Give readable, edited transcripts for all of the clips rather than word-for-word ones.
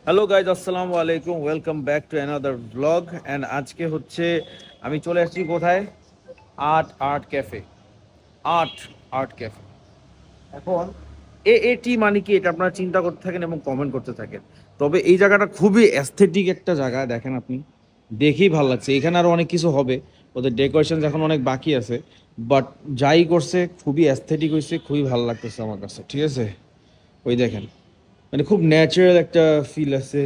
Hello guys, আসসালামু আলাইকুম। Welcome back to another blog. And আজকে হচ্ছে আমি চলে আসছি কোথায়? Art art cafe. Art art cafe. এখন এটি মানে কি, এটা আপনারা চিন্তা করতে থাকেন এবং কমেন্ট করতে থাকেন। তবে এই জায়গাটা খুবই অ্যাস্থেটিক একটা জায়গা। দেখেন আপনি, দেখেই ভালো লাগছে। এখানে আরও অনেক কিছু হবে, ওদের ডেকোরেশন এখন অনেক বাকি আছে। বাট যাই করছে খুবই অ্যাস্থেটিক হয়েছে, খুবই ভালো লাগতেছে আমার কাছে। ঠিক আছে, ওই দেখেন, মানে খুব ন্যাচারাল একটা ফিল আছে,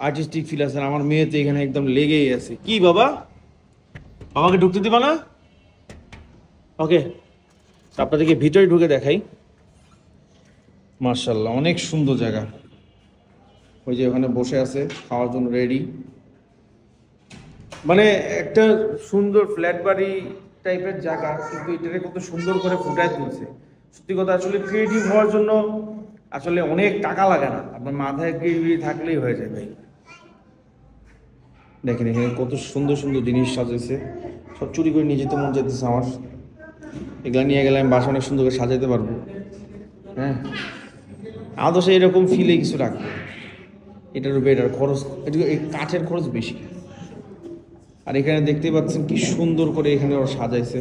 আর্টিস্টিক ফিল আছে। আর আমার মেয়ে তো এখানে একদম লেগেই আছে। কি বাবা, আমাকে ঢুকতে দিবা না? ওকে, আপনাদেরকে ভিতরে ঢুকে দেখাই। মার্শাল্লাহ, অনেক সুন্দর জায়গা। ওই যে ওখানে বসে আছে, খাওয়ার জন্য রেডি। মানে একটা সুন্দর ফ্ল্যাট বাড়ি টাইপের জায়গা, কিন্তু এটাকে কত সুন্দর করে ফুটায় তুলছে। সত্যি কথা, আসলে ক্রিয়েটিভ হওয়ার জন্য আসলে অনেক টাকা লাগে না, আপনার মাথায় ক্রিয়েটিভিটি থাকলেই হয়ে যায় ভাই। দেখেন এখানে কত সুন্দর সুন্দর জিনিস সাজাইছে, সব চুরি করে নিয়ে যেতে মন যেতেছে আমার। এগুলা নিয়ে গেলে আমি বাসা অনেক সুন্দর করে সাজাইতে পারবো। হ্যাঁ, আদৌ সে এরকম ফিলে কিছু রাখবো। এটার উপরে এটার খরচ, এটা এই কাঠের খরচ বেশি। আর এখানে দেখতেই পাচ্ছেন কি সুন্দর করে এখানে ওরা সাজাইছে,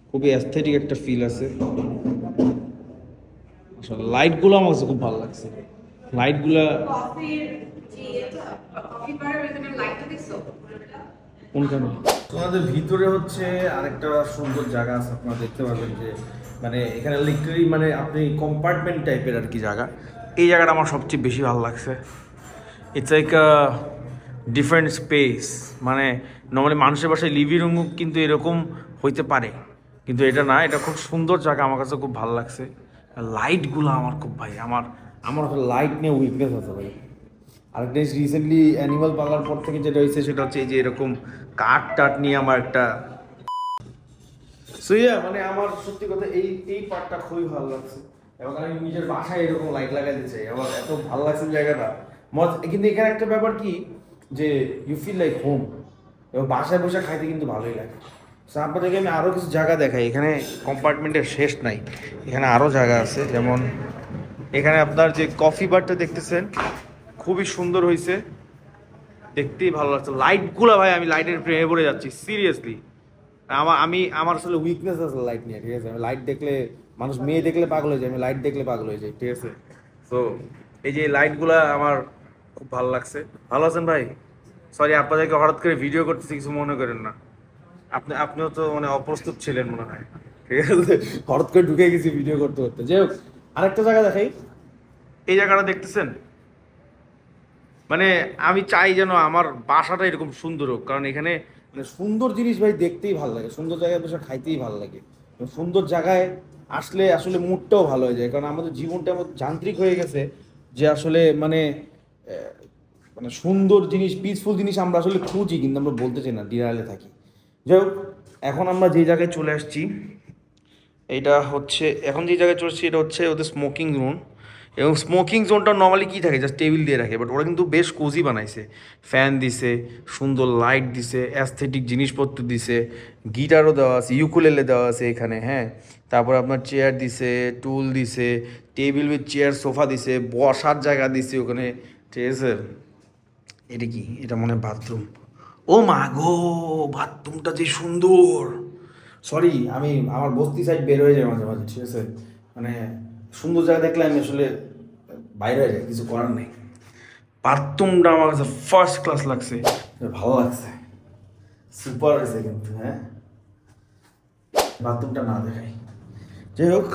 খুবই অ্যাস্থেটিক একটা ফিল আছে। আসলে লাইটগুলো আমার কাছে খুব ভালো লাগছে। লাইটগুলা কোনখানে? তোমাদের ভিতরে হচ্ছে আরেকটা সুন্দর জায়গা আছে, আপনারা দেখতে পাবেন যে মানে এখানে লিটারি মানে আপনি কম্পার্টমেন্ট টাইপের আর কি জায়গা। এই জায়গাটা আমার সবচেয়ে বেশি ভালো লাগছে। It's like a different space. মানে নর্মালি মানুষের বাসায় লিভিং রুম কিন্তু এরকম হইতে পারে, কিন্তু এটা না, এটা খুব সুন্দর জায়গা। আমার কাছে খুব ভালো লাগছে। লাইটগুলো আমার খুব, ভাই আমার আমার লাইট নিয়ে উইকনেস আছে ভাই। আরেকটা রিসেন্টলি অ্যানিমাল পালার পর থেকে যেটা হয়েছে সেটা হচ্ছে এই যে এরকম কাঠ টাট নিয়ে আমার একটা সুইয়া, মানে আমার সত্যি কথা এই এই পার্টটা খুবই ভালো লাগছে। এবং আমি নিজের বাসায় এরকম লাইট লাগাইতে চাই, আমার এত ভালো লাগছে জায়গাটা। কিন্তু এখানে একটা ব্যাপার কি, যে ইউ ফিল লাইক হোম। এবং বাসায় বসে খাইতে কিন্তু ভালোই লাগে। সো আপনাদেরকে আমি আরও কিছু জায়গা দেখাই। এখানে কম্পার্টমেন্টের শেষ নাই, এখানে আরও জায়গা আছে। যেমন এখানে আপনার যে কফি বারটা দেখতেছেন, খুবই সুন্দর হয়েছে, দেখতেই ভালো লাগছে। লাইটগুলো ভাই, আমি লাইটের প্রেমে পড়ে যাচ্ছি সিরিয়াসলি। আমার আসলে উইকনেস আছে লাইট নিয়ে। ঠিক আছে, আমি লাইট দেখলে, মানুষ মেয়ে দেখলে পাগল হয়ে যায়, আমি লাইট দেখলে পাগল হয়ে যাই। ঠিক আছে, তো এই যে লাইটগুলা আমার খুব ভালো লাগছে। ভালো আছেন ভাই? সরি, আপনাদেরকে হঠাৎ করে ভিডিও করতেছি, কিছু মনে করেন না। আপনিও তো মানে অপ্রস্তুত ছিলেন মনে হয়। ঠিক আছে, হঠাৎ করে ঢুকে গেছি ভিডিও করতে করতে। যাই হোক, আরেকটা জায়গা দেখাই। এই জায়গাটা দেখতেছেন, মানে আমি চাই যেন আমার বাসাটা এরকম সুন্দর হোক। কারণ এখানে মানে সুন্দর জিনিস ভাই দেখতেই ভালো লাগে, সুন্দর জায়গায় বসে খাইতেই ভালো লাগে। এবং সুন্দর জায়গায় আসলে আসলে মুডটাও ভালো হয়ে যায়। কারণ আমাদের জীবনটা এমন যান্ত্রিক হয়ে গেছে যে আসলে মানে মানে সুন্দর জিনিস, পিসফুল জিনিস আমরা আসলে খুঁজি, কিন্তু আমরা বলতে চাই না, ডিনারে থাকি। যাই হোক, এখন আমরা যে জায়গায় চলে আসছি, এটা হচ্ছে, এখন যে জায়গায় চলে আসছি এটা হচ্ছে ওদের স্মোকিং জোন। এবং স্মোকিং জোনটা নর্মালি কী থাকে, জাস্ট টেবিল দিয়ে রাখে, বাট ওরা কিন্তু বেশ কোজি বানাইছে। ফ্যান দিছে, সুন্দর লাইট দিছে, অ্যাস্থেটিক জিনিসপত্র দিছে, গিটারও দেওয়া আছে, ইউকুলেলে দেওয়া আছে এখানে। হ্যাঁ, তারপর আপনার চেয়ার দিছে, টুল দিছে, টেবিল উইথ চেয়ার সোফা দিছে, বসার জায়গা দিছে ওখানে। ঠিক আছে, এটা কি, এটা মনে হয় বাথরুম। ও মা গো, বাথরুমটা যে সুন্দর! সরি, আমি আমার বস্তি সাইড বের হয়ে যায় মাঝে মাঝে। ঠিক আছে, মানে সুন্দর জায়গা দেখলে আমি আসলে বাইরে হয়ে যাই, কিছু করার নেই। বাথরুমটা আমার কাছে ফার্স্ট ক্লাস লাগছে, ভালো লাগছে, সুপার হয়েছে কিন্তু। হ্যাঁ, বাথরুমটা না দেখাই। যাই হোক,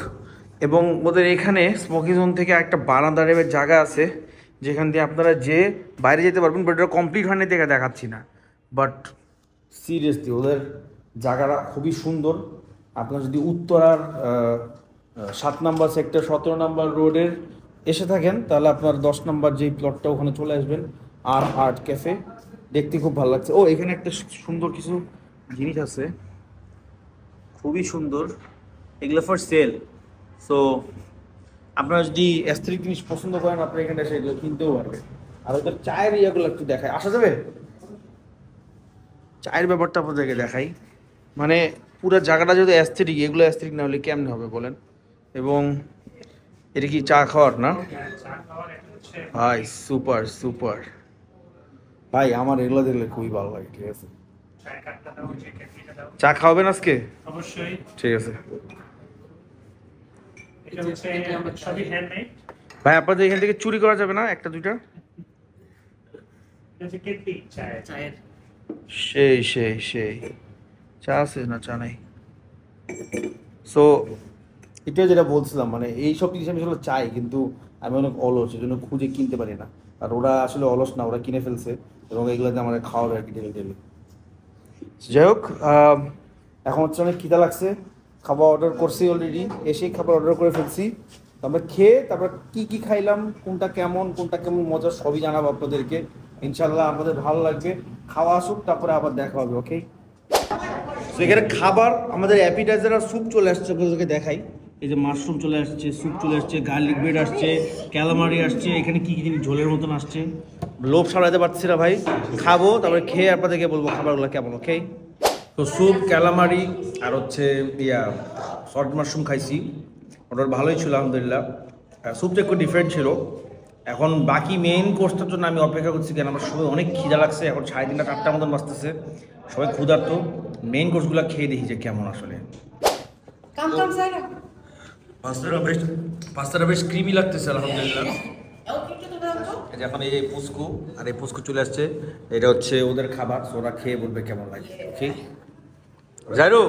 এবং ওদের এখানে স্মোকিং জোন থেকে একটা বারান্দা টাইপের জায়গা আছে, যেখান দিয়ে আপনারা যে বাইরে যেতে পারবেন। বাট এটা কমপ্লিট হয়নি দেখে দেখাচ্ছি না। বাট সিরিয়াসলি ওদের জায়গাটা খুবই সুন্দর। আপনার যদি উত্তরার 7 নম্বর সেক্টর 17 নম্বর রোডের এসে থাকেন, তাহলে আপনার 10 নম্বর যেই প্লটটা, ওখানে চলে আসবেন। আর আর্ট ক্যাফে দেখতে খুব ভালো লাগছে। ও, এখানে একটা সুন্দর কিছু জিনিস আছে, খুবই সুন্দর। এগুলো ফর সেল। সো আপনারা যদি অ্যাস্থেটিক জিনিস পছন্দ করেন, আপনারা এখানে এসে এগুলো কিনতেও পারবেন। আর ওদের চায়ের ইয়েগুলো একটু দেখায়, আসা যাবে? চায়ের ব্যাপারটা আপনাদেরকে দেখাই। মানে পুরো জায়গাটা যদি অ্যাস্থেটিক, এগুলো অ্যাস্থেটিক না হলে কেমনে হবে বলেন? এবং এটা কি চা খাওয়ার না? ভাই সুপার সুপার ভাই, আমার এগুলো দেখলে খুবই ভালো লাগে। ঠিক আছে, চা খাওয়াবেন আজকে? অবশ্যই। ঠিক আছে এটা হচ্ছে সবই হ্যান্ডমেড। ভাই, আপনাদের এখান থেকে চুরি করা যাবে না একটা দুইটা? এটা হচ্ছে কেটলি চায়ের। সেই সেই সেই চা আছে না? চা নাই। সো এটা যেটা বলছিলাম, মানে এই সব জিনিস আমি আসলে চাই, কিন্তু আমি অনেক অলস, এই জন্য খুঁজে কিনতে পারি না। আর ওরা আসলে অলস না, ওরা কিনে ফেলছে এবং এগুলোতে আমার খাওয়াবে আর কি ডেলি ডেলি। যাই হোক, এখন হচ্ছে অনেক খিদা লাগছে, খাবার অর্ডার করছি অলরেডি, এসেই খাবার অর্ডার করে ফেলছি। তো আমরা খেয়ে তারপর কি কি খাইলাম, কোনটা কেমন মজা সবই জানাবো আপনাদেরকে। ইনশাল্লাহ আপনাদের ভালো লাগবে। খাওয়া আসুক, তারপরে আবার দেখা হবে। ওকে, তো এখানে খাবার আমাদের অ্যাপিটাইজার আর স্যুপ চলে আসছে, আপনাদেরকে দেখাই। এই যে মাশরুম চলে আসছে, স্যুপ চলে আসছে, গার্লিক ব্রেড আসছে, ক্যালামারি আসছে, এখানে কি কি জিনিস ঝোলের মতন আসছে। লোভ সামলাতে পারছি না ভাই, খাবো তারপরে খেয়ে আপনাদেরকে বলবো খাবারগুলো কেমন। ওকে, তো স্যুপ, ক্যালামারি আর হচ্ছে সল্ট মাশরুম খাইছি, ওটার ভালোই ছিল আলহামদুলিল্লাহ। স্যুপটা একটু ডিফারেন্ট ছিল। এখন বাকি মেইন কোর্সটার জন্য আমি অপেক্ষা করছি, কেন আমার সবাই অনেক খিদা লাগছে। এখন 3:30 4টার মতন বাজতেছে, সবাই ক্ষুধার্ত। মেইন কোর্সগুলো খেয়ে দেখি যে কেমন আসলে। পাস্তাটা বেশ ক্রিমি লাগতেছে আলহামদুলিল্লাহ। এই যে এখন এই পুস্কু, আর এই পুস্কু চলে আসছে, এটা হচ্ছে ওদের খাবার। ওরা খেয়ে বলবে কেমন লাগে। ঠিক যাইরো,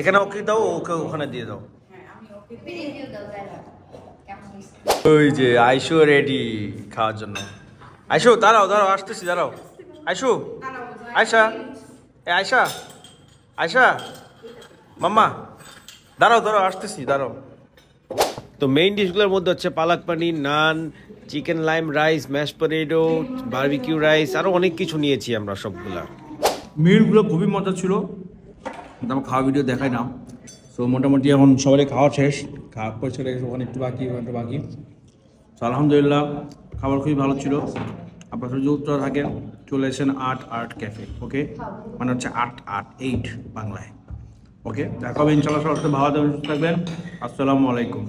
এখানে ওকে দাও, ওকে ওখানে দিয়ে দাও। ওই যে আইশো রেডি খাওয়ার জন্য। আইশো দাঁড়াও দাঁড়াও, আসতেছি, দাঁড়াও। আইশো, আয়শা, এ আয়শা, আয়শা মাম্মা, দাঁড়াও দাঁড়াও, আসতেছি, দাঁড়াও। তো মেইন ডিশগুলোর মধ্যে হচ্ছে palak paneer, naan, chicken lime rice, mash potato, barbecue rice, আরও অনেক কিছু নিয়েছি আমরা সবগুলা। মিলগুলো খুবই মজা ছিল, আমার খাওয়া ভিডিও দেখাই না। সো মোটামুটি এখন সবাই খাওয়া শেষ, খাওয়া পরে চলে গেছে, ওখানে একটু বাকি। তো আলহামদুলিল্লাহ খাবার খুবই ভালো ছিল। আপনার যদি উত্তর থাকেন চলে এসেন আর্ট ক্যাফে। ওকে, মানে হচ্ছে 8 বাংলায়। ওকে, দেখা হবে ইনশাআল্লাহ। সবার সাথে ভালো থাকবেন। আসসালামু আলাইকুম।